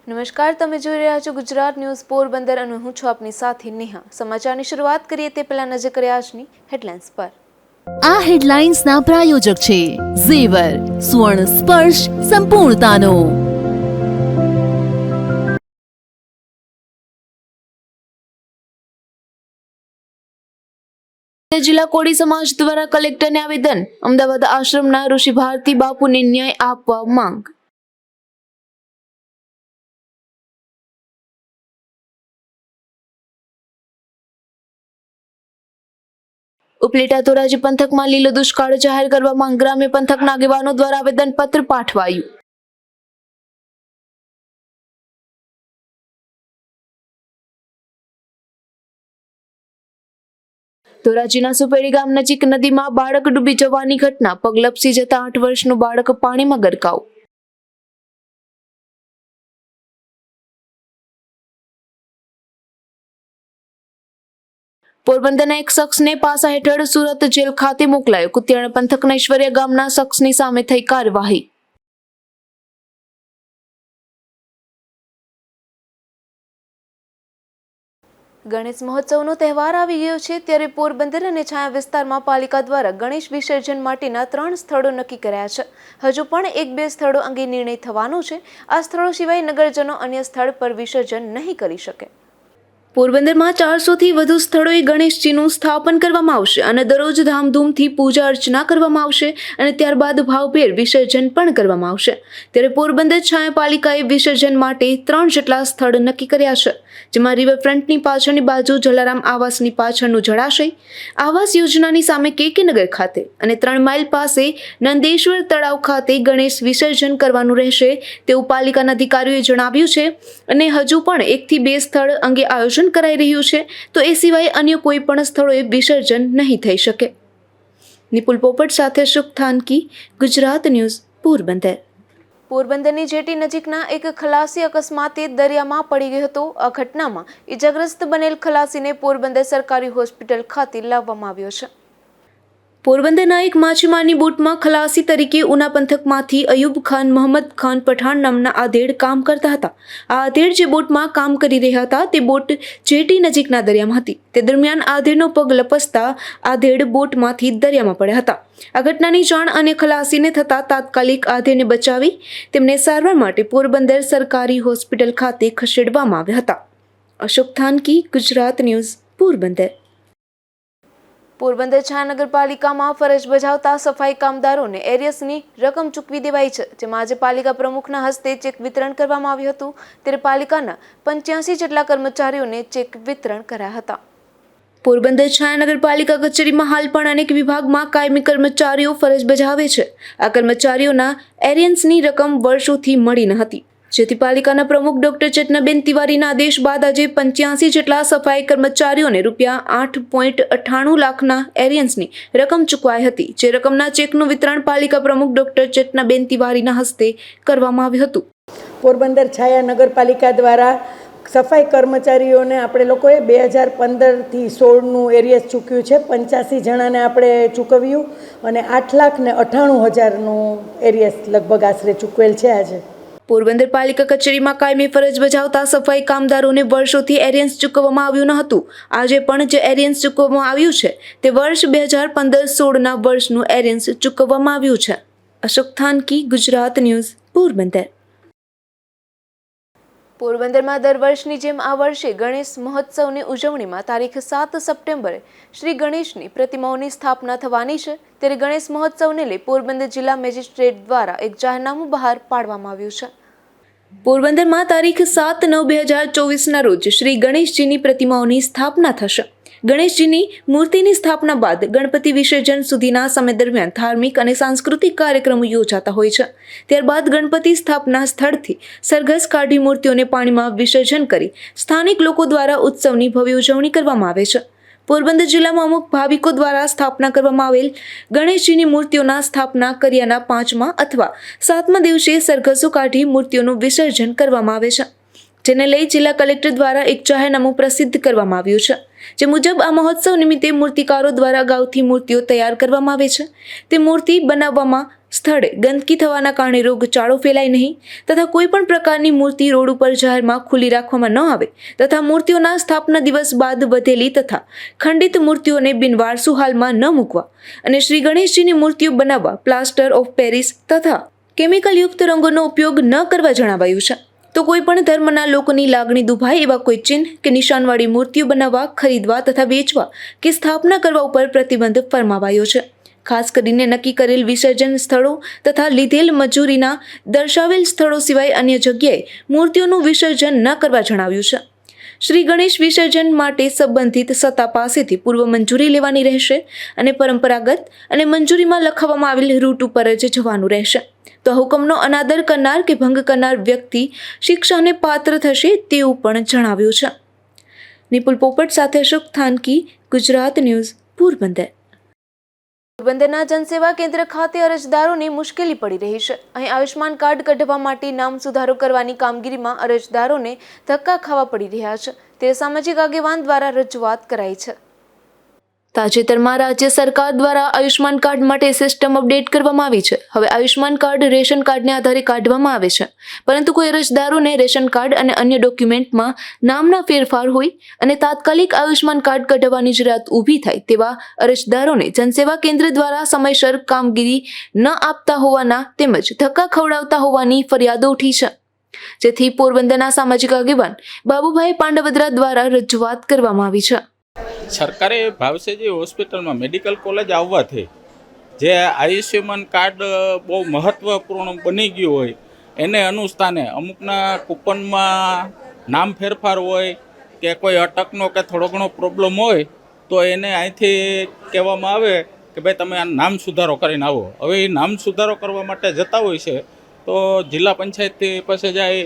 નમસ્કાર, તમે જોઈ રહ્યા છો ગુજરાત ન્યૂઝ પોરબંદર અને હું છું આપની સાથે નેહા। સમાચારની શરૂઆત કરીએ તે પહેલા નજર કરીએ આજની હેડલાઇન્સ પર। આ હેડલાઇન્સના પ્રાયોજક છે ઝેવર, સ્વર્ણ સ્પર્શ સંપૂર્ણતાનો। જિલ્લા કોળી સમાજ દ્વારા કલેક્ટરને આવેદન। અમદાવાદ આશ્રમના ઋષિ ભારતી બાપુને ન્યાય આપવા માંગ। ઉપલેટા ધોરાજી પંથકમાં લીલો દુષ્કાળ જાહેર કરવામાં ગ્રામ્ય પંથકના આગેવાનો દ્વારા આવેદનપત્ર પાઠવાયું। ધોરાજીના સુપેડી ગામ નજીક નદીમાં બાળક ડૂબી જવાની ઘટના। પગ લપસી જતા 8 વર્ષનું બાળક પાણીમાં ગરકાવ। પોરબંદરના એક શખ્સને પાસા હેઠળ સુરત જેલ ખાતે મોકલાયો। કુતિયાણા પંથકના ઈશ્વરિયા ગામના શખ્સની સામે થઈ કાર્યવાહી। ગણેશ મહોત્સવનો તહેવાર આવી ગયો છે, ત્યારે પોરબંદર અને છાયા વિસ્તારમાં પાલિકા દ્વારા ગણેશ વિસર્જન માટેના 3 સ્થળો નક્કી કર્યા છે। હજુ પણ 1-2 સ્થળો અંગે નિર્ણય થવાનો છે। આ સ્થળો સિવાય નગરજનો અન્ય સ્થળ પર વિસર્જન નહીં કરી શકે। પોરબંદરમાં 400થી વધુ સ્થળોએ ગણેશજીનું સ્થાપન કરવામાં આવશે અને દરરોજ ધામધૂમથી પૂજા અર્ચના કરવામાં આવશે અને ત્યારબાદ ભાવભેર વિસર્જન પણ કરવામાં આવશે। ત્યારે પોરબંદર છાયા પાલિકાએ વિસર્જન માટે 3 જેટલા સ્થળ નક્કી કર્યા છે, જેમાં રિવરફ્રન્ટની પાછળની બાજુ જલારામ આવાસની પાછળનું જળાશય, આવાસ યોજનાની સામે કેકે નગર ખાતે અને 3 માઇલ પાસે નંદેશ્વર તળાવ ખાતે ગણેશ વિસર્જન કરવાનું રહેશે તેવું પાલિકાના અધિકારીઓએ જણાવ્યું છે। અને હજુ પણ 1થી 2 સ્થળ અંગે આયોજન કરાઈ રહ્યું છે, તો એ સિવાય અન્ય કોઈ પણ સ્થળોએ વિસર્જન નહીં થઈ શકે। નિપુલ પોપટ સાથે સુખ થાનકી, ગુજરાત ન્યૂઝ, પોરબંદર। પોરબંદરની જેટી નજીકના એક ખલાસી અકસ્માતે દરિયામાં પડી ગયો હતો। આ ઘટનામાં ઈજાગ્રસ્ત બનેલ ખલાસીને પોરબંદર સરકારી હોસ્પિટલ ખાતે લાવવામાં આવ્યો છે। પોરબંદરના એક માછીમારની બોટમાં ખલાસી તરીકે ઉના પંથકમાંથી અયુબ ખાન મોહમ્મદ ખાન પઠાણ નામના આધેડ કામ કરતા હતા। આ આધેડ જે બોટમાં કામ કરી રહ્યા હતા તે બોટ જેટી નજીકના દરિયામાં હતી। તે દરમિયાન આધેડનો પગ લપસતા આધેડ બોટમાંથી દરિયામાં પડ્યા હતા। આ ઘટનાની જાણ અને ખલાસીને થતા તાત્કાલિક આધેડને બચાવી તેમને સારવાર માટે પોરબંદર સરકારી હોસ્પિટલ ખાતે ખસેડવામાં આવ્યા હતા। અશોક થાનકી, ગુજરાત ન્યૂઝ, પોરબંદર। પોરબંદર છાયા નગરપાલિકામાં ફરજ બજાવતા સફાઈ કામદારોને એરિયસની રકમ ચૂકવી દેવાઈ છે, જેમાં આજે પાલિકા પ્રમુખના હસ્તે ચેક વિતરણ કરવામાં આવ્યું હતું। ત્યારે પાલિકાના 85 જેટલા કર્મચારીઓને ચેક વિતરણ કરાયા હતા। પોરબંદર છાયા નગરપાલિકા કચેરીમાં હાલ પણ અનેક વિભાગમાં કાયમી કર્મચારીઓ ફરજ બજાવે છે। આ કર્મચારીઓના એરિયન્સની રકમ વર્ષોથી મળી ન હતી, જેથી પાલિકાના પ્રમુખ ડોક્ટર ચેતનાબેન તિવારીના આદેશ બાદ આજે 85 જેટલા સફાઈ કર્મચારીઓને ₹8.98 લાખના એરિયન્સની રકમ ચૂકવાઈ હતી, જે રકમના ચેકનું વિતરણ પાલિકા પ્રમુખ ડોક્ટર ચેતનાબેન તિવારીના હસ્તે કરવામાં આવ્યું હતું। પોરબંદર છાયા નગરપાલિકા દ્વારા સફાઈ કર્મચારીઓને આપણે લોકોએ 2015થી 16નું એરિયસ ચૂક્યું છે। 85 જણાને આપણે ચૂકવ્યું અને 8,98,000નું એરિયસ લગભગ આશરે ચૂકવેલ છે આજે। પોરબંદર પાલિકા કચેરીમાં કાયમી ફરજ બજાવતા સફાઈ કામદારોને વર્ષોથી એરિયન્સ ચૂકવવામાં આવ્યું ન હતું। આજે પણ જે એરિયન્સ ચૂકવવામાં આવ્યું છે તે વર્ષ 2015-16ના વર્ષનું એરિયન્સ ચૂકવવામાં આવ્યું છે। અશોક થાનકી, ગુજરાત ન્યૂઝ, પોરબંદર। પોરબંદરમાં દર વર્ષની જેમ આ વર્ષે ગણેશ મહોત્સવની ઉજવણીમાં તારીખ 7 સપ્ટેમ્બરે શ્રી ગણેશની પ્રતિમાઓની સ્થાપના થવાની છે। ત્યારે ગણેશ મહોત્સવને લઈ પોરબંદર જિલ્લા મેજિસ્ટ્રેટ દ્વારા એક જાહેરનામું બહાર પાડવામાં આવ્યું છે। પોરબંદરમાં તારીખ 7/9/2024ના રોજ શ્રી ગણેશજીની પ્રતિમાઓની સ્થાપના થશે। ગણેશજીની મૂર્તિની સ્થાપના બાદ ગણપતિ વિસર્જન સુધીના સમય દરમિયાન ધાર્મિક અને સાંસ્કૃતિક કાર્યક્રમો યોજાતા હોય છે। ત્યારબાદ ગણપતિ સ્થાપના સ્થળથી સરઘસ કાઢી મૂર્તિઓને પાણીમાં વિસર્જન કરી સ્થાનિક લોકો દ્વારા ઉત્સવની ભવ્ય ઉજવણી કરવામાં આવે છે। પોરબંદર જિલ્લામાં અમુક ભાવિકો દ્વારા સ્થાપના કરવામાં આવેલ ગણેશજીની મૂર્તિઓના સ્થાપના કર્યાના 5મા અથવા 7મા દિવસે સરઘસો કાઢી મૂર્તિઓનું વિસર્જન કરવામાં આવે છે, જેને લઈ જિલ્લા કલેક્ટર દ્વારા એક જાહેરનામું પ્રસિદ્ધ કરવામાં આવ્યું છે। જે મુજબ આ મહોત્સવ નિમિત્તે મૂર્તિકારો દ્વારા અગાઉથી મૂર્તિઓ તૈયાર કરવામાં આવે છે। તે મૂર્તિ બનાવવામાં સ્થળે ગંદકી થવાના કારણે રોગચાળો ફેલાય નહીં તથા કોઈ પણ પ્રકારની મૂર્તિ રોડ ઉપર જાહેરમાં ખુલ્લી રાખવામાં ન આવે તથા મૂર્તિઓના સ્થાપના દિવસ બાદ વધેલી તથા ખંડિત મૂર્તિઓને બિનવારસુ હાલમાં ન મૂકવા અને શ્રી ગણેશજીની મૂર્તિઓ બનાવવા પ્લાસ્ટર ઓફ પેરિસ તથા કેમિકલયુક્ત રંગોનો ઉપયોગ ન કરવા જણાવાયું છે. તો કોઈ પણ ધર્મના લોકોની લાગણી દુભાય એવા કોઈ ચિહ્ન કે નિશાનવાળી મૂર્તિઓ બનાવવા, ખરીદવા તથા વેચવા કે સ્થાપના કરવા ઉપર પ્રતિબંધ ફરમાવાયો છે. ખાસ કરીને નક્કી કરેલ વિસર્જન સ્થળો તથા લીધેલ મજૂરીના દર્શાવેલ સ્થળો સિવાય અન્ય જગ્યાએ મૂર્તિઓનું વિસર્જન ન કરવા જણાવ્યું છે. શ્રી ગણેશ વિસર્જન માટે સંબંધિત સત્તા પાસેથી પૂર્વ મંજૂરી લેવાની રહેશે અને પરંપરાગત અને મંજૂરીમાં લખાવવામાં આવેલ રૂટ ઉપર જ જવાનું રહેશે. તો હુકમનો અનાદર કરનાર કે ભંગ કરનાર વ્યક્તિ શિક્ષાને પાત્ર થશે તેવું પણ જણાવ્યું છે. નિપુલ પોપટ સાથે અશોક થાનકી, ગુજરાત ન્યૂઝ, પોરબંદર. પોરબંદરના જનસેવા કેન્દ્ર ખાતે અરજદારોને મુશ્કેલી પડી રહી છે. અહીં આયુષ્માન કાર્ડ કઢાવવા માટે નામ સુધારો કરવાની કામગીરીમાં અરજદારોને ધક્કા ખાવા પડી રહ્યા છે. તે સામાજિક આગેવાન દ્વારા રજૂઆત કરાઈ છે. તાજેતરમાં રાજ્ય સરકાર દ્વારા આયુષ્માન કાર્ડ માટે સિસ્ટમ અપડેટ કરવામાં આવી છે. હવે આયુષ્માન કાર્ડ રેશન કાર્ડને આધારે કાઢવામાં આવે છે, પરંતુ કોઈ અરજદારોને રેશન કાર્ડ અને અન્ય ડોક્યુમેન્ટમાં નામના ફેરફાર હોય અને તાત્કાલિક આયુષ્માન કાર્ડ કઢાવવાની જરૂરિયાત ઊભી થાય તેવા અરજદારોને જનસેવા કેન્દ્ર દ્વારા સમયસર કામગીરી ન આપતા હોવાના તેમજ ધક્કા ખવડાવતા હોવાની ફરિયાદો ઉઠી છે. જેથી પોરબંદરના સામાજિક આગેવાન બાબુભાઈ પાંડવદરા દ્વારા રજૂઆત કરવામાં આવી છે. સરકારે ભાવસેજી હોસ્પિટલમાં મેડિકલ કોલેજ આવવાથી જે આયુષ્યમાન કાર્ડ બહુ મહત્ત્વપૂર્ણ બની ગયું હોય એને અનુસ્થાને અમુકના કૂપનમાં નામ ફેરફાર હોય કે કોઈ અટકનો કે થોડો ઘણો પ્રોબ્લેમ હોય તો એને અહીંથી કહેવામાં આવે કે ભાઈ તમે આ નામ સુધારો કરીને આવો. હવે એ નામ સુધારો કરવા માટે જતા હોય છે તો જિલ્લા પંચાયતથી પાસે જાય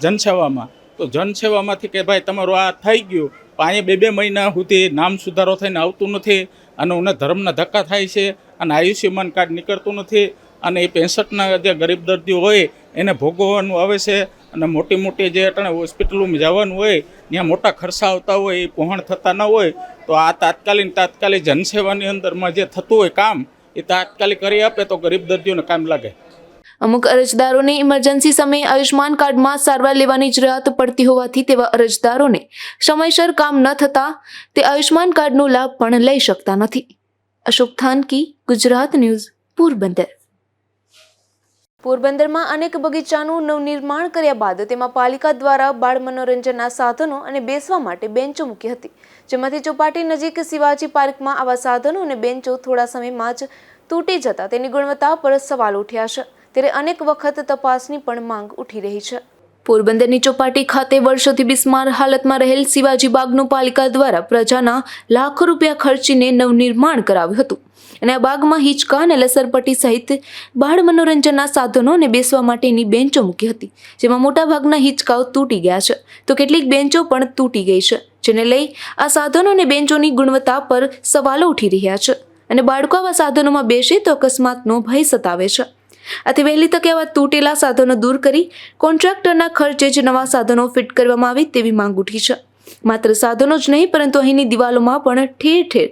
જનસેવામાં, તો જનસેવામાંથી કે ભાઈ તમારું આ થઈ ગયું, અહીંયા 2 મહિના સુધી નામ સુધારો થઈને આવતું નથી અને મને ધર્મના ધક્કા થાય છે અને આયુષ્યમાન કાર્ડ નીકળતું નથી અને એ 65ના જે ગરીબ દર્દીઓ હોય એને ભોગવવાનું આવે છે અને મોટી મોટી જે અટાણે હોસ્પિટલોમાં જવાનું હોય ત્યાં મોટા ખર્ચા આવતા હોય એ પહોંચ થતા ન હોય તો આ તાત્કાલિક જનસેવાની અંદરમાં જે થતું હોય કામ એ તાત્કાલિક કરી આપે તો ગરીબ દર્દીઓને કામ લાગે. અમુક અરજદારોને ઇમરજન્સી સમયે આયુષ્માન કાર્ડમાં સારવાર લેવાની જરૂરિયાત પડતી હોવાથી તેવા અરજદારોને સમયસર કામ ન થતા તે આયુષ્માન કાર્ડનો લાભ પણ લઈ શકતા નથી. અશોક થાનકી, ગુજરાત ન્યૂઝ, પોરબંદર. પોરબંદરમાં અનેક બગીચાનું નવનિર્માણ કર્યા બાદ તેમાં પાલિકા દ્વારા બાળ મનોરંજનના સાધનો અને બેસવા માટે બેન્ચો મૂકી હતી, જેમાંથી ચોપાટી નજીક શિવાજી પાર્કમાં આવા સાધનો અને બેન્ચો થોડા સમયમાં જ તૂટી જતા તેની ગુણવત્તા પર સવાલ ઉઠ્યા છે. ત્યારે અનેક વખત તપાસની પણ માંગ ઉઠી રહી છે. પોરબંદરની ચોપાટી ખાતે વર્ષોથી બિસ્માર હાલતમાં રહેલ શિવાજી બાગનું પાલિકા દ્વારા પ્રજાના લાખો રૂપિયા ખર્ચીને નવનિર્માણ કરાવ્યું હતું અને આ બાગમાં હિંચકા અને લસરપટ્ટી સહિત બાળ મનોરંજનના સાધનો અને બેસવા માટેની બેન્ચો મૂકી હતી, જેમાં મોટાભાગના હિંચકાઓ તૂટી ગયા છે તો કેટલીક બેન્ચો પણ તૂટી ગઈ છે, જેને લઈ આ સાધનો અને બેન્ચોની ગુણવત્તા પર સવાલો ઉઠી રહ્યા છે અને બાળકો આવા સાધનોમાં બેસે તો અકસ્માતનો ભય સતાવે છે. આથી વહેલી તકે આવા તૂટેલા સાધનો દૂર કરી કોન્ટ્રાક્ટરના ખર્ચે જ નવા સાધનો ફિટ કરવામાં આવે તેવી માંગ ઉઠી છે. માત્ર સાધનો જ નહીં પરંતુ અહીંની દિવાલોમાં પણ ઠેર ઠેર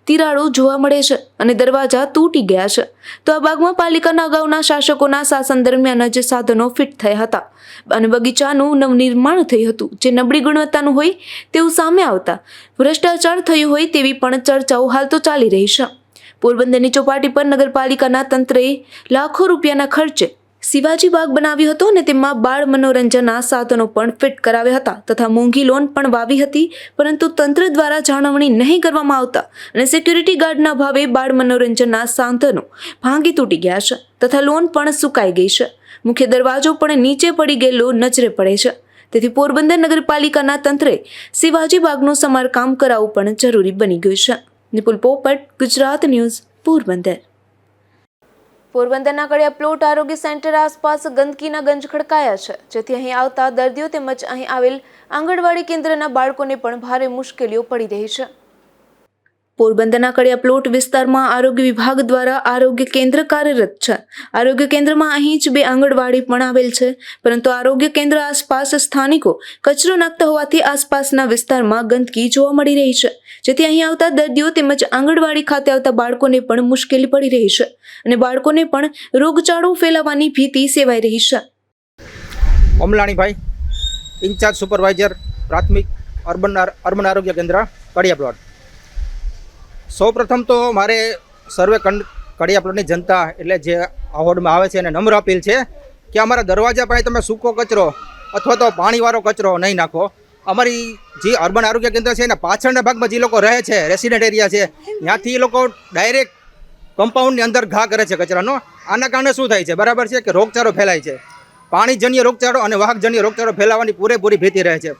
તિરાડો જોવા મળે છે અને દરવાજા તૂટી ગયા છે. તો આ બાગમાં પાલિકાના અગાઉના શાસકોના શાસન દરમિયાન જ સાધનો ફિટ થયા હતા અને બગીચાનું નવનિર્માણ થયું હતું, જે નબળી ગુણવત્તાનું હોય તેવું સામે આવતા ભ્રષ્ટાચાર થયું હોય તેવી પણ ચર્ચાઓ હાલ તો ચાલી રહી છે. પોરબંદરની ચોપાટી પર નગરપાલિકાના તંત્રએ લાખો રૂપિયાના ખર્ચે શિવાજી બાગ બનાવ્યો હતો અને તેમાં બાળ મનોરંજનના સાધનો પણ ફિટ કરાવ્યા હતા તથા મોંઘી લોન પણ વાવી હતી, પરંતુ તંત્ર દ્વારા જાળવણી નહીં કરવામાં આવતા અને સિક્યુરિટી ગાર્ડના ભાવે બાળ મનોરંજનના સાધનો ભાંગી તૂટી ગયા છે તથા લોન પણ સુકાઈ ગઈ છે. મુખ્ય દરવાજો પણ નીચે પડી ગયેલો નજરે પડે છે. તેથી પોરબંદર નગરપાલિકાના તંત્રે શિવાજી બાગનું સમારકામ કરાવવું પણ જરૂરી બની ગયું છે. નિપુલ પોપટ, ગુજરાત ન્યૂઝ, પોરબંદર. પોરબંદરના કડિયા પ્લોટ આરોગ્ય સેન્ટર આસપાસ ગંદકીના ગંજ ખડકાયા છે, જેથી અહીં આવતા દર્દીઓ તેમજ અહીં આવેલ આંગણવાડી કેન્દ્રના બાળકોને પણ ભારે મુશ્કેલીઓ પડી રહી છે. પોરબંદરના કડિયા પ્લોટ વિસ્તારમાં આરોગ્ય વિભાગ દ્વારા આરોગ્ય કેન્દ્ર કાર્યરત છે. આરોગ્ય કેન્દ્રમાં અહીં જ 2 આંગણવાડી પણ આવેલ છે, પરંતુ આરોગ્ય કેન્દ્ર આસપાસ સ્થાનિકો કચરો નાખતા હોવાથી આસપાસના વિસ્તારમાં ગંદકી જોવા મળી રહી છે, જેથી અહીં આવતા દર્દીઓ તેમજ આંગણવાડી ખાતે આવતા બાળકોને પણ મુશ્કેલી પડી રહી છે અને બાળકોને પણ રોગચાળો ફેલાવાની ભીતિ સેવાઈ રહી છે. ઓમલાણીભાઈ, ઇન્ચાર્જ સુપરવાઇઝર પ્રાથમિક અર્બન આરોગ્ય કેન્દ્ર કડિયા પ્લોટ. સૌપ્રથમ તો મારે સર્વે કડિયા પ્લોટની જનતા એટલે જે આ વોર્ડમાં આવે છે એને નમ્ર અપીલ છે કે અમારા દરવાજા પાસે તમે સૂકો કચરો અથવા તો પાણીવાળો કચરો નહીં નાખો. અમારી જે અર્બન આરોગ્ય કેન્દ્ર છે એના પાછળના ભાગમાં જે લોકો રહે છે, રેસિડેન્ટ એરિયા છે, ત્યાંથી એ લોકો ડાયરેક્ટ કમ્પાઉન્ડની અંદર ઘા કરે છે કચરાનો. આના કારણે શું થાય છે બરાબર છે કે રોગચાળો ફેલાય છે. પાણીજન્ય રોગચાળો અને વાહકજન્ય રોગચાળો ફેલાવાની પૂરેપૂરી ભીતિ રહે છે.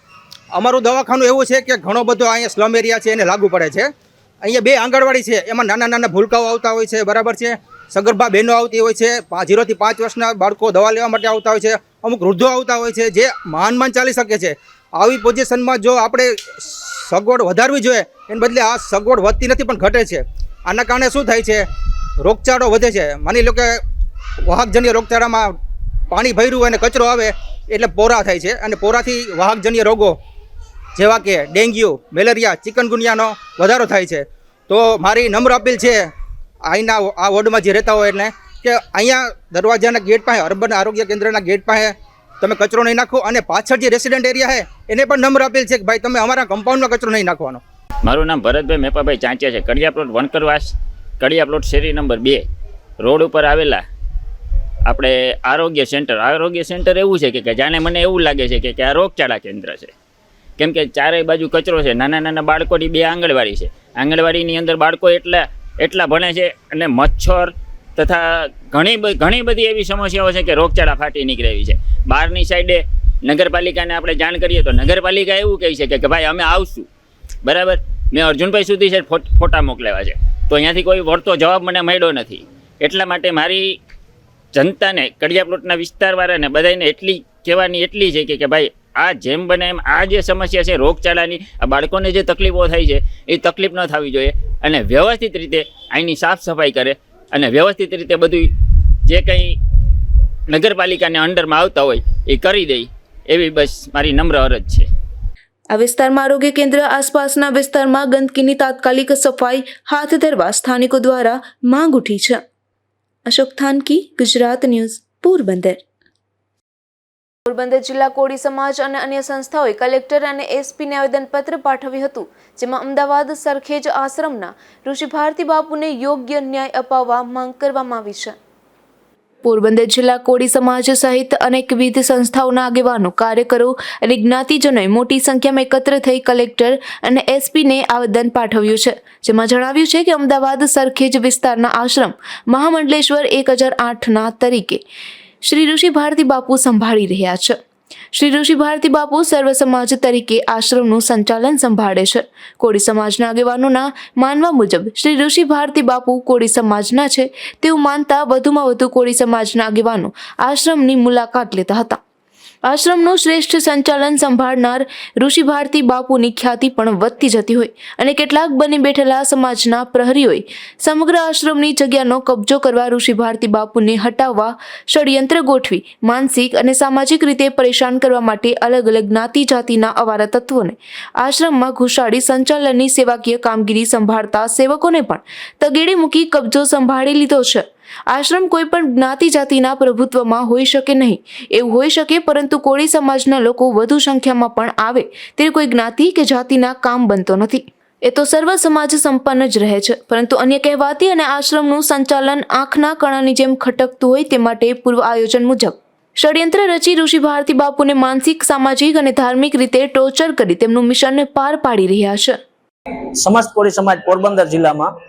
અમારું દવાખાનું એવું છે કે ઘણો બધો અહીંયા સ્લમ એરિયા છે એને લાગુ પડે છે. અહીંયા 2 આંગણવાડી છે, એમાં નાના નાના ભૂલકાઓ આવતા હોય છે બરાબર છે, સગર્ભા બહેનો આવતી હોય છે, 0 થી 5 વર્ષના બાળકો દવા લેવા માટે આવતા હોય છે, અમુક વૃદ્ધો આવતા હોય છે જે માંડ ચાલી શકે છે. આવી પોઝિશનમાં જો આપણે સગવડ વધારવી જોઈએ એને બદલે આ સગવડ વધતી નથી પણ ઘટે છે. આના કારણે શું થાય છે, રોગચાળો વધે છે. માની લો કે વાહકજન્ય રોગચાળામાં પાણી ભર્યું અને કચરો આવે એટલે પોરા થાય છે અને પોરાથી વાહકજન્ય રોગો જેવા કે ડેન્ગ્યુ, મેલેરિયા, ચિકનગુનિયાનો વધારો થાય છે. તો મારી નમ્ર અપીલ છે અહીંના આ વોર્ડમાં જે રહેતા હોય એટલે કે અહીંયા દરવાજાના ગેટ પાસે, અર્બન આરોગ્ય કેન્દ્રના ગેટ પાસે તમે કચરો નહીં નાખો અને પાછળ જે રેસિડેન્ટ એરિયા છે એને પણ નમ્ર અપીલ છે કે ભાઈ તમે અમારા કમ્પાઉન્ડમાં કચરો નહીં નાખવાનો. મારું નામ ભરતભાઈ મેપાભાઈ ચાંચિયા છે. કડિયા પ્લોટ વણકરવાસ, કડિયા પ્લોટ શેરી નંબર 2 રોડ ઉપર આવેલા આપણે આરોગ્ય સેન્ટર એવું છે કે જાણે મને એવું લાગે છે કે આ રોગચાળા કેન્દ્ર છે. કેમ કે ચારેય બાજુ કચરો છે. નાના નાના બાળકોની 2 આંગણવાડી છે. આંગણવાડીની અંદર બાળકો એટલા ભણે છે અને મચ્છર તથા ઘણી બધી એવી સમસ્યાઓ છે કે રોગચાળા ફાટી નીકળેવી છે. બહારની સાઈડે નગરપાલિકાને આપણે જાણ કરીએ તો નગરપાલિકા એવું કહે છે કે ભાઈ અમે આવશું બરાબર. મેં અર્જુનભાઈ સુધી છે ફોટા મોકલેવા છે, તો અહીંયાથી કોઈ વળતો જવાબ મને મળ્યો નથી. એટલા માટે મારી જનતાને, કડિયા પ્લોટના વિસ્તારવાળાને બધાને એટલી કહેવાની એટલી છે કે ભાઈ આ જેમ બને એમ આ જે સમસ્યા છે રોગચાળાની, આ બાળકોને જે તકલીફો થાય છે એ તકલીફ ન થવી જોઈએ અને વ્યવસ્થિત રીતે અહીંની સાફ સફાઈ કરે અને વ્યવસ્થિત રીતે બધું જે કંઈ નગરપાલિકાને અંડરમાં આવતા હોય એ કરી દે એવી બસ મારી નમ્ર અરજ છે. આ વિસ્તારમાં આરોગ્ય કેન્દ્ર આસપાસના વિસ્તારમાં ગંદકીની તાત્કાલિક સફાઈ હાથ ધરવા સ્થાનિકો દ્વારા માંગ ઉઠી છે. અશોક થાનકી, ગુજરાત ન્યૂઝ, પોરબંદર. પોરબંદર જિલ્લા કોળી સમાજ અને અન્ય સંસ્થાઓએ કલેક્ટર અને એસપીને આવેદનપત્ર પાઠવ્યું હતું, જેમાં અમદાવાદ સરખેજ આશ્રમના ઋષિ ભારતી બાપુને યોગ્ય ન્યાય અપાવવા માંગ કરવામાં આવી છે. પોરબંદર જિલ્લા કોળી સમાજ સહિત અનેકવિધ સંસ્થાઓના આગેવાનો, કાર્યકરો અને જ્ઞાતિજનોએ મોટી સંખ્યામાં એકત્ર થઈ કલેક્ટર અને એસપીને આવેદન પાઠવ્યું છે, જેમાં જણાવ્યું છે કે અમદાવાદ સરખેજ વિસ્તારના આશ્રમ મહામંડલેશ્વર 1008ના તરીકે શ્રી ઋષિ ભારતી બાપુ સંભાળી રહ્યા છે. શ્રી ઋષિ ભારતી બાપુ સર્વ સમાજ તરીકે આશ્રમનું સંચાલન સંભાળે છે. કોળી સમાજના આગેવાનોના માનવા મુજબ શ્રી ઋષિ ભારતી બાપુ કોળી સમાજના છે તેવું માનતા વધુમાં વધુ કોળી સમાજના આગેવાનો આશ્રમની મુલાકાત લેતા હતા. આશ્રમનું શ્રેષ્ઠ સંચાલન સંભાળનાર ઋષિ ભારતી બાપુની ખ્યાતિ પણ વધતી જતી હોય અને કેટલાક બની બેઠેલા સમાજના પ્રહરીઓએ સમગ્ર આશ્રમની જગ્યાનો કબજો કરવા ઋષિ ભારતી બાપુને હટાવવા ષડયંત્ર ગોઠવી માનસિક અને સામાજિક રીતે પરેશાન કરવા માટે અલગ અલગ જ્ઞાતિ જાતિના અવારા તત્વોને આશ્રમમાં ઘુસાડી સંચાલનની સેવાકીય કામગીરી સંભાળતા સેવકોને પણ તગેડે મૂકી કબજો સંભાળી લીધો છે. આશ્રમ કોઈ પણ જ્ઞાતિ જાતિના પ્રભુત્વમાં હોઈ શકે નહીં. એવું હોઈ શકે, પરંતુ કોળી સમાજના લોકો વધુ સંખ્યામાં પણ આવે ત્યારે કોઈ જ્ઞાતિ કે જાતિના કામ બનતો નથી. એ તો સર્વ સમાજ સંપન્ન જ રહે છે, પરંતુ અન્ય કહેવાતી અને આશ્રમનું સંચાલન આંખના કણાની જેમ ખટકતું હોય તે માટે પૂર્વ આયોજન મુજબ ષડયંત્ર રચી ઋષિ ભારતી બાપુને માનસિક, સામાજિક અને ધાર્મિક રીતે ટોર્ચર કરી તેમનું મિશન પાર પાડી રહ્યા છે. સમસ્ત કોળી સમાજ પોરબંદર જિલ્લામાં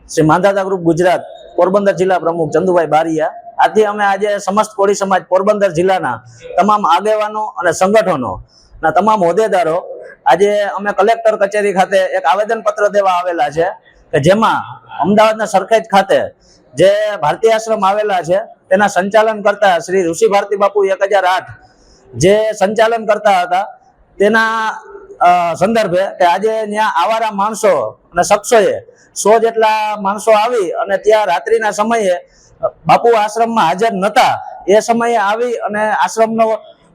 શ્રી માંધાતા ગ્રુપ ગુજરાત પોરબંદર જિલ્લા પ્રમુખ ચંદુભાઈ બારિયા, આથી અમે આજે સમસ્ત કોળી સમાજ પોરબંદર જિલ્લાના તમામ આગેવાનો અને સંગઠનોના તમામ હોદ્દેદારો આજે અમે કલેક્ટર કચેરી ખાતે એક આવેદનપત્ર દેવા આવેલા છે કે જેમાં અમદાવાદના સરખેજ ખાતે જે ભારતીય આશ્રમ આવેલા છે તેના સંચાલન કરતા શ્રી ઋષિ ભારતી બાપુ 1008 જે સંચાલન કરતા હતા તેના સંદર્ભે કે આજે ત્યાં આવારા માણસો અને શખ્સોએ 100 જેટલા માણસો આવી અને ત્યાં રાત્રિના સમયે બાપુ આશ્રમમાં હાજર નહોતા એ સમયે આવી અને આશ્રમનો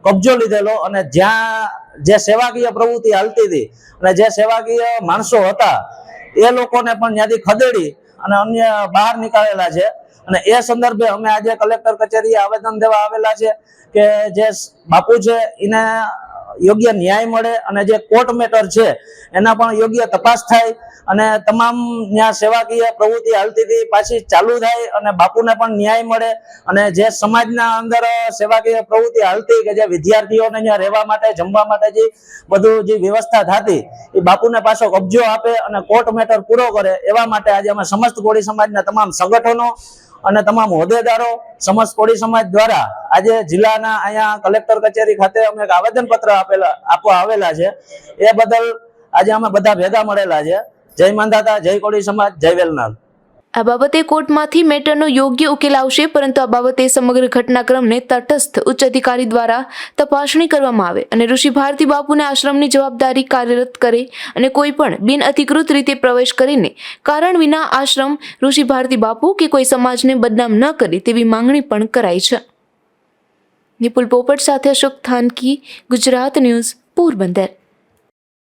કબજો લીધેલો અને જ્યાં જે સેવાકીય પ્રવૃત્તિ હાલતી હતી અને જે સેવાકીય માણસો હતા એ લોકોને પણ ત્યાંથી ખદેડી અને અન્ય બહાર નીકાળેલા છે અને એ સંદર્ભે અમે આજે કલેક્ટર કચેરીએ આવેદન દેવા આવેલા છે કે જે બાપુ છે એને યોગ્ય ન્યાય મળે અને જે કોર્ટ મેટર છે એના પણ યોગ્ય તપાસ થાય અને તમામ ત્યાં સેવાકીય પ્રવૃત્તિ હાલતી હતી પાછી ચાલુ થાય અને બાપુને પણ ન્યાય મળે અને જે સમાજના અંદર સેવાકીય પ્રવૃત્તિ હાલતી કે જે વિદ્યાર્થીઓને ત્યાં રહેવા માટે જમવા માટે જે બધું જે વ્યવસ્થા થતી એ બાપુને પાછો કબજો આપે અને કોર્ટ મેટર પૂરો કરે એવા માટે આજે અમે સમસ્ત કોળી સમાજના તમામ સંગઠનો અને તમામ હોદ્દેદારો સમસ્ત કોળી સમાજ દ્વારા આજે જિલ્લાના અહીંયા કલેક્ટર કચેરી ખાતે અમે એક આવેદનપત્ર આપવા આવેલા છે એ બદલ આજે અમે બધા ભેગા મળેલા છે. જય માંધાતા, જય કોળી સમાજ, જય વેલનાથ. આ બાબતે કોર્ટમાંથી મેટરનો યોગ્ય ઉકેલ આવશે, પરંતુ આ બાબતે સમગ્ર ઘટનાક્રમને તટસ્થ ઉચ્ચ અધિકારી દ્વારા તપાસણી કરવામાં આવે અને ઋષિ ભારતી બાપુને આશ્રમની જવાબદારી કાર્યરત કરે અને કોઈ પણ બિનઅધિકૃત રીતે પ્રવેશ કરીને કારણ વિના આશ્રમ ઋષિ ભારતી બાપુ કે કોઈ સમાજને બદનામ ન કરે તેવી માંગણી પણ કરાઈ છે. નિપુલ પોપટ સાથે અશોક થાનકી, ગુજરાત ન્યૂઝ, પોરબંદર.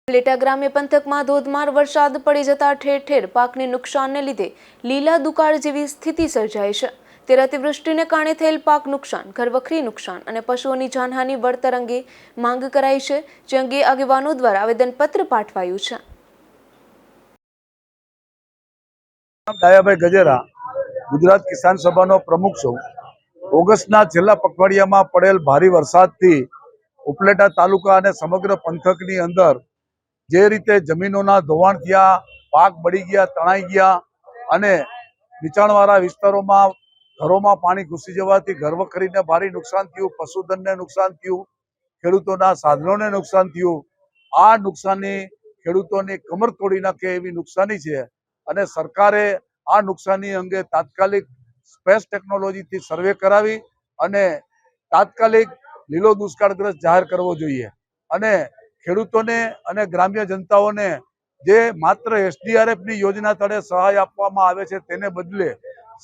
ઉપલેટા ગ્રામ્ય પંથકમાં ધોધમાર વરસાદ પડી જતા ઠેર ઠેર પાકને નુકસાનને લીધે લીલા દુકાળ જેવી સ્થિતિ સર્જાઈ છે. ત્યારે અતિવૃષ્ટિને કારણે થયેલ પાક નુકસાન, ઘરવખરી નુકસાન અને પશુઓની જાનહાની વળતર અંગે માંગ કરાઈ છે, જે અંગે આગેવાનો દ્વારા આવેદનપત્ર પાઠવાયું છે. દાયાભાઈ ગજેરા, ગુજરાત કિસાન સભાનો પ્રમુખ છું. ઓગસ્ટના છેલ્લા પખવાડિયામાં પડેલ ભારે વરસાદથી ઉપલેટા તાલુકા અને સમગ્ર પંથકની અંદર જે રીતે જમીનોના ધોવાણ થયા, પાક બળી ગયા, તણાઈ ગયા અને નીચાણવાળા વિસ્તારોમાં ઘરોમાં પાણી ઘૂસી જવાથી ઘરવખરીને ભારે નુકસાન થયું, પશુધનને નુકસાન થયું, ખેડૂતોના સાધનોને નુકસાન થયું. આ નુકસાની ખેડૂતોની કમર તોડી નાખે એવી નુકસાની છે અને સરકારે આ નુકસાની અંગે તાત્કાલિક સ્પેસ ટેકનોલોજીથી સર્વે કરાવી અને તાત્કાલિક લીલો દુષ્કાળગ્રસ્ત જાહેર કરવો જોઈએ અને ખેડૂતોને અને ગ્રામ્ય જનતાઓને જે માત્ર SDRFની યોજના તળે સહાય આપવામાં આવે છે તેને બદલે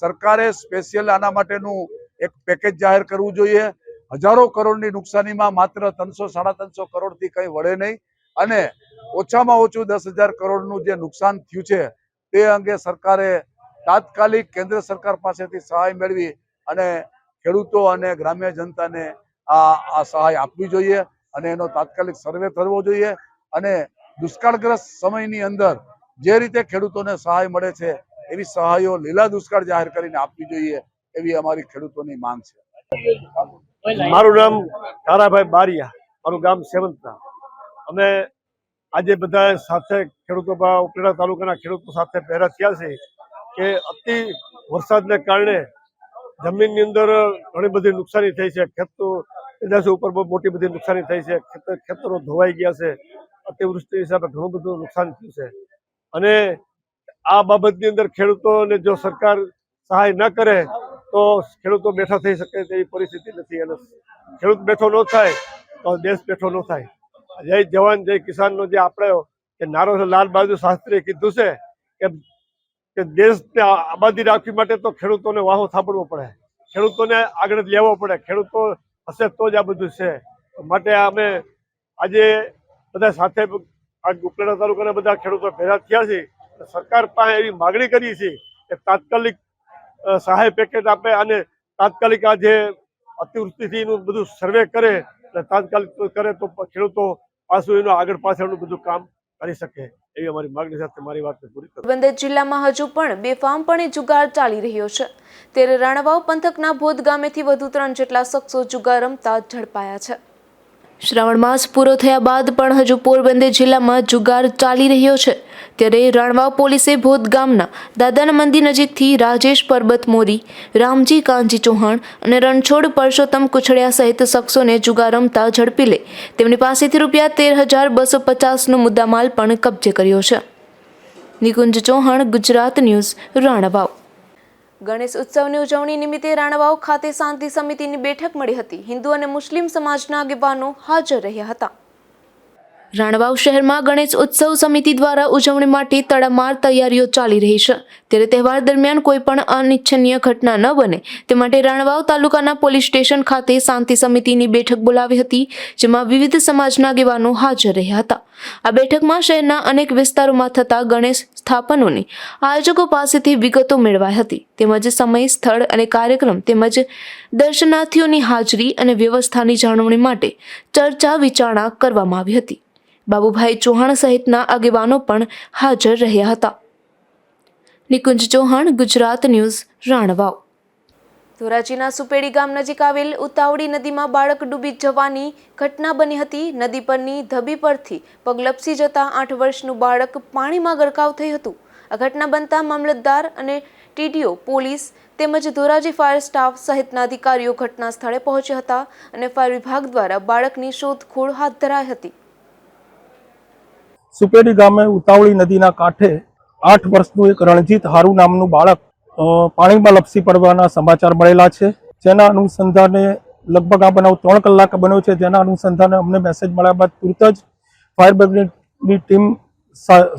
સરકારે સ્પેશિયલ આના માટેનું એક પેકેજ જાહેર કરવું જોઈએ. હજારો કરોડની નુકસાનીમાં માત્ર 300-350 કરોડથી કંઈ વળે નહીં અને ઓછામાં ઓછું 10,000 કરોડનું જે નુકસાન થયું છે તે અંગે સરકારે તાત્કાલિક કેન્દ્ર સરકાર પાસેથી સહાય મેળવી અને ખેડૂતો અને ગ્રામ્ય જનતાને આ સહાય આપવી જોઈએ અને એનો તાત્કાલિક સર્વે કરવો જોઈએ અને દુષ્કાળગ્રસ્ત સમયની અંદર જે રીતે ખેડૂતોને સહાય મળે છે એવી સહાયો લીલા દુષ્કાળ જાહેર કરીને આપવી જોઈએ એવી અમારી ખેડૂતોની માંગ છે. મારું નામ તારાભાઈ બારિયા, મારું ગામ સેવંતના. અમે આજે બધા સાથે ખેડૂતો ઉપલેટા તાલુકાના ખેડૂતો સાથે ભેગા થયા છે કે અતિ વરસાદને કારણે જમીનની અંદર ઘણી બધી નુકસાની થઈ છે. પેદાશ ઉપર બહુ મોટી બધી નુકસાની થઈ છે. ખેતરો ધોવાઈ ગયા છે. અતિવૃષ્ટિ હિસાબે ઘણું બધું નુકસાન થયું છે અને આ બાબતની અંદર ખેડૂતોને જો સરકાર સહાય ન કરે તો ખેડૂતો બેઠા થઈ શકે તેવી પરિસ્થિતિ નથી અને ખેડૂત બેઠો ન થાય તો દેશ બેઠો ન થાય. જય જવાન જય કિસાનનો જે આપણે કે નારો લાલ બહાદુર શાસ્ત્રીએ કીધું છે કે દેશને આબાદી રાખવી માટે તો ખેડૂતોને વાહો થાબડવો પડે, ખેડૂતોને આગળ લેવો પડે, ખેડૂતો હશે તો જ આ બધું છે. માટે અમે આજે બધા સાથે ઉપલેટા તાલુકાના બધા ખેડૂતો ભેગા થયા છે. સરકાર પાસે એવી માગણી કરી છે કે તાત્કાલિક સહાય પેકેજ આપે અને તાત્કાલિક આ જે અતિવૃષ્ટિથી એનું બધું સર્વે કરે અને તાત્કાલિક કરે તો ખેડૂતો પાછું એનું આગળ પાછળનું બધું કામ કરી શકે એવી અમારી માગણી સાથે મારી વાતને પૂરી કરું. પોરબંદર જિલ્લામાં હજુ પણ બેફામપણે જુગાર ચાલી રહ્યો છે. ત્યારે રાણાવાવ પંથકના ભોદ ગામેથી વધુ 3 જેટલા શખ્સો જુગાર રમતા ઝડપાયા છે. શ્રાવણ માસ પૂરો થયા બાદ પણ હજુ પોરબંદર જિલ્લામાં જુગાર ચાલી રહ્યો છે. ત્યારે રાણવાવ પોલીસે ભોદ ગામના દાદાના મંદિર નજીકથી રાજેશ પરબત મોરી, રામજી કાનજી ચૌહાણ અને રણછોડ પરસોત્તમ કુછડિયા સહિત શખ્સોને જુગાર રમતા ઝડપી લઈ તેમની પાસેથી ₹13,250નો મુદ્દામાલ પણ કબજે કર્યો છે. નિકુંજ ચૌહાણ, ગુજરાત ન્યૂઝ, રાણાવાવ. ગણેશ ઉત્સવની ઉજવણી નિમિત્તે રાણાવાવ ખાતે શાંતિ સમિતિની બેઠક મળી હતી. હિન્દુ અને મુસ્લિમ સમાજના આગેવાનો હાજર રહ્યા હતા. રાણવાવ શહેરમાં ગણેશ ઉત્સવ સમિતિ દ્વારા ઉજવણી માટે તડામાર તૈયારીઓ ચાલી રહી છે, ત્યારે તહેવાર દરમિયાન કોઈ પણ અનિચ્છનીય ઘટના ન બને તે માટે રાણવાવ તાલુકાના પોલીસ સ્ટેશન ખાતે શાંતિ સમિતિની બેઠક બોલાવી હતી, જેમાં વિવિધ સમાજના આગેવાનો હાજર રહ્યા હતા. આ બેઠકમાં શહેરના અનેક વિસ્તારોમાં થતા ગણેશ સ્થાપનોની આયોજકો પાસેથી વિગતો મેળવાઈ હતી, તેમજ સમય, સ્થળ અને કાર્યક્રમ તેમજ દર્શનાર્થીઓની હાજરી અને વ્યવસ્થાની જાળવણી માટે ચર્ચા વિચારણા કરવામાં આવી હતી. બાબુભાઈ ચૌહાણ સહિતના આગેવાનો પણ હાજર રહ્યા હતા. નિકુંજ ચૌહાણ, ગુજરાત ન્યૂઝ, રાણવાવ. ધોરાજીના સુપેડી ગામ નજીક આવેલ ઉતાવળી નદીમાં બાળક ડૂબી જવાની ઘટના બની હતી. નદી પરની ધબી પરથી પગ લપસી જતા 8 વર્ષનું બાળક પાણીમાં ગરકાવ થયું હતું. આ ઘટના બનતા મામલતદાર અને ટીડીઓ, પોલીસ તેમજ ધોરાજી ફાયર સ્ટાફ સહિતના અધિકારીઓ ઘટના સ્થળે પહોંચ્યા હતા અને ફાયર વિભાગ દ્વારા બાળકની શોધખોળ હાથ ધરાઈ હતી. સુપેડી ગામે ઉતાવળી નદીના કાંઠે 8 વર્ષનું એક રણજીત હારુ નામનું બાળક પાણીમાં લપસી પડવાના સમાચાર મળેલા છે, જેના અનુસંધાને લગભગ આ બનાવ 3 કલાક બન્યો છે. જેના અનુસંધાને અમને મેસેજ મળ્યા બાદ તુરત જ ફાયર બ્રિગેડની ટીમ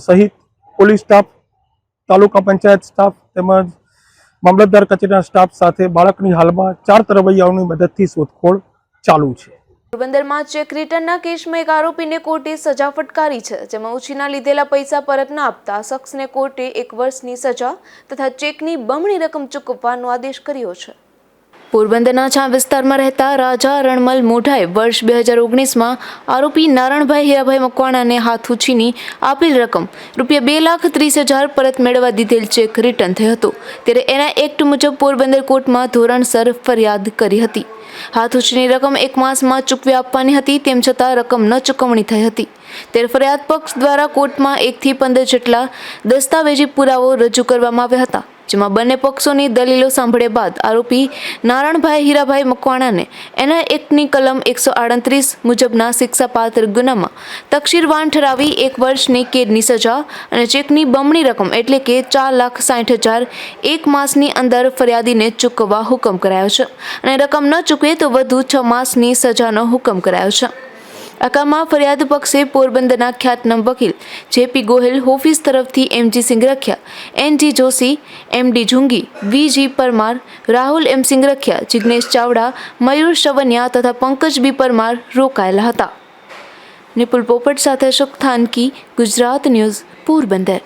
સહિત પોલીસ સ્ટાફ, તાલુકા પંચાયત સ્ટાફ તેમજ મામલતદાર કચેરીના સ્ટાફ સાથે બાળકની હાલમાં 4 તરવૈયાઓની મદદથી શોધખોળ ચાલુ છે. પોરબંદરમાં ચેક રિટર્નના કેસમાં એક આરોપીને કોર્ટે સજા ફટકારી છે, જેમાં ઉછીના લીધેલા પૈસા પરત ન આપતા શખ્સને કોર્ટે 1 વર્ષની સજા તથા ચેકની બમણી રકમ ચૂકવવાનો આદેશ કર્યો છે. પોરબંદરના છા વિસ્તારમાં રહેતા રાજા રણમલ મોઢાએ વર્ષ 2019માં આરોપી નારણભાઈ હીરાભાઈ મકવાણાને હાથ ઉછીની આપેલ રકમ ₹2,30,000 પરત મેળવવા દીધેલ ચેક રિટર્ન થયો હતો, ત્યારે એના એક્ટ મુજબ પોરબંદર કોર્ટમાં ધોરણસર ફરિયાદ કરી હતી. હાથ ઉછીની રકમ 1 માસમાં ચૂકવી આપવાની હતી, તેમ છતાં રકમ ન ચૂકવણી થઈ હતી, ત્યારે ફરિયાદ પક્ષ દ્વારા કોર્ટમાં 1 થી 15 જેટલા દસ્તાવેજી પુરાવો રજૂ કરવામાં આવ્યા હતા, જેમાં બંને પક્ષોની દલીલો સાંભળ્યા બાદ આરોપી નારણભાઈ હીરાભાઈ મકવાણાને એના એક્ટની કલમ 138 મુજબના શિક્ષાપાત્ર ગુનામાં તકસીરવાન ઠરાવી 1 વર્ષની કેદની સજા અને ચેકની બમણી રકમ એટલે કે 4,60,000 1 માસની અંદર ફરિયાદીને ચૂકવવા હુકમ કરાયો છે અને રકમ ન ચૂકવે તો વધુ 6 માસની સજાનો હુકમ કરાયો છે. આ કામમાં ફરિયાદ પક્ષે પોરબંદરના ખ્યાતનામ વકીલ જેપી ગોહિલ, ઓફિસ તરફથી MG Singarkhiya, NG Joshi, MD Zungi, VG Parmar, Rahul M Singarkhiya, Jignesh Chavda, Mayur Shavniya તથા પંકજ બી પરમાર રોકાયેલા હતા. નિપુલ પોપટ સાથે અશોક થાનકી, ગુજરાત ન્યૂઝ, પોરબંદર.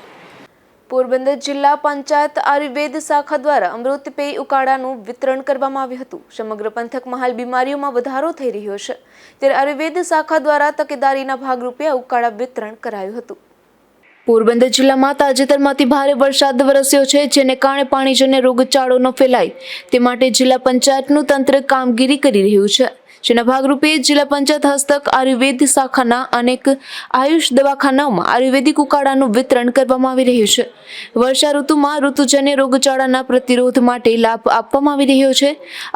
પોરબંદર જિલ્લા પંચાયત આયુર્વેદ શાખા દ્વારા અમૃત પેય ઉકાળાનું વિતરણ કરવામાં આવ્યું હતું. સમગ્ર પંથકમાં હાલ બીમારીઓમાં વધારો થઈ રહ્યો છે, ત્યારે આયુર્વેદ શાખા દ્વારા તકેદારીના ભાગરૂપે આ ઉકાળા વિતરણ કરાયું હતું. પોરબંદર જિલ્લામાં તાજેતરમાંથી ભારે વરસાદ વરસ્યો છે, જેને કારણે પાણીજન્ય રોગચાળો ન ફેલાય તે માટે જિલ્લા પંચાયતનું તંત્ર કામગીરી કરી રહ્યું છે, જેના ભાગરૂપે જિલ્લા પંચાયત હસ્તક આયુર્વેદ શાખાના અનેક આયુષ દવાખાનાઓમાં આયુર્વેદિક ઉકાળાનું વિતરણ કરવામાં આવી રહ્યું છે. વર્ષા ઋતુમાં ઋતુજન્ય રોગચાળાના પ્રતિરોધ માટે લાભ આપવામાં આવી રહ્યો છે.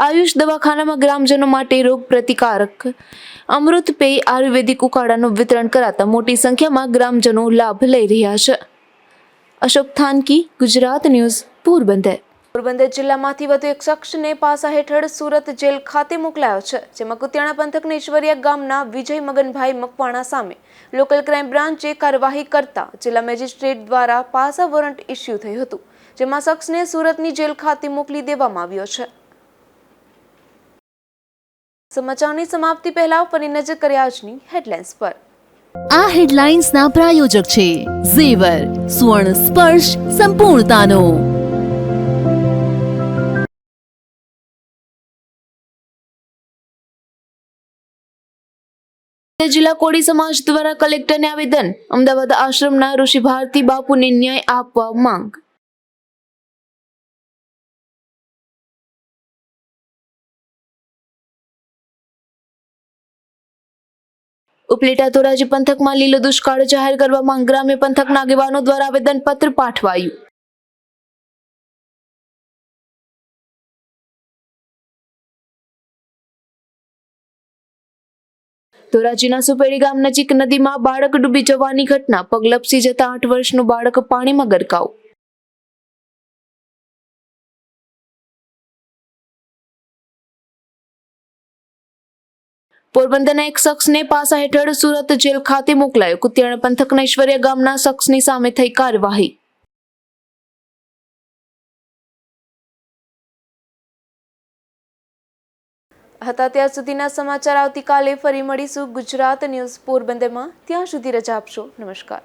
આયુષ દવાખાનામાં ગ્રામજનો માટે રોગ પ્રતિકારક અમૃત પેય આયુર્વેદિક ઉકાળાનું વિતરણ કરાતા મોટી સંખ્યામાં ગ્રામજનો લાભ લઈ રહ્યા છે. અશોક થાનકી, ગુજરાત ન્યૂઝ, પોરબંદર. પોરબંદર જિલ્લામાંથી વધુ એક શખ્સને પાસા હેઠળ સુરત જેલ ખાતે મોકલાયો છે, જેમાં કુતિયાણા પંથકના ઈશ્વરિયા ગામના વિજય મગનભાઈ મકવાણા સામે લોકલ ક્રાઇમ બ્રાન્ચે કાર્યવાહી કરતા જિલ્લા મેજિસ્ટ્રેટ દ્વારા પાસા વોરંટ ઇસ્યુ થયું હતું, જેમાં શખ્સને સુરતની જેલ ખાતે મોકલી દેવામાં આવ્યો છે. સમાચારની સમાપ્તિ પહેલા ફરી નજર કરીએ આજની હેડલાઇન્સ પર. આ હેડલાઇન્સના પ્રાયોજક છે ઝેવર, સ્વર્ણ સ્પર્શ સંપૂર્ણતાનો. જિલ્લા કોળી સમાજ દ્વારા કલેક્ટરને આવેદન. અમદાવાદ આશ્રમના ઋષિ ભારતી બાપુને ન્યાય આપવા માંગ. ઉપલેટા ધોરાજી પંથકમાં લીલો દુષ્કાળ જાહેર કરવામાં ગ્રામ્ય પંથકના આગેવાનો દ્વારા આવેદનપત્ર પાઠવાયું. ધોરાજીના સુપેડી ગામ નજીક નદીમાં બાળક ડૂબી જવાની ઘટના. પગ લપસી જતા 8 વર્ષનું બાળક પાણીમાં ગરકાવ. પોરબંદરના એક શખ્સને પાસા હેઠળ સુરત જેલ ખાતે મોકલાયો. કુતિયાણા પંથકના ઈશ્વરિયા ગામના શખ્સની સામે થઈ કાર્યવાહી. હતા ત્યાર સુધીના સમાચાર. આવતીકાલે ફરી મળીશું ગુજરાત ન્યૂઝ પોરબંદરમાં. ત્યાં સુધી રજા આપશો. નમસ્કાર.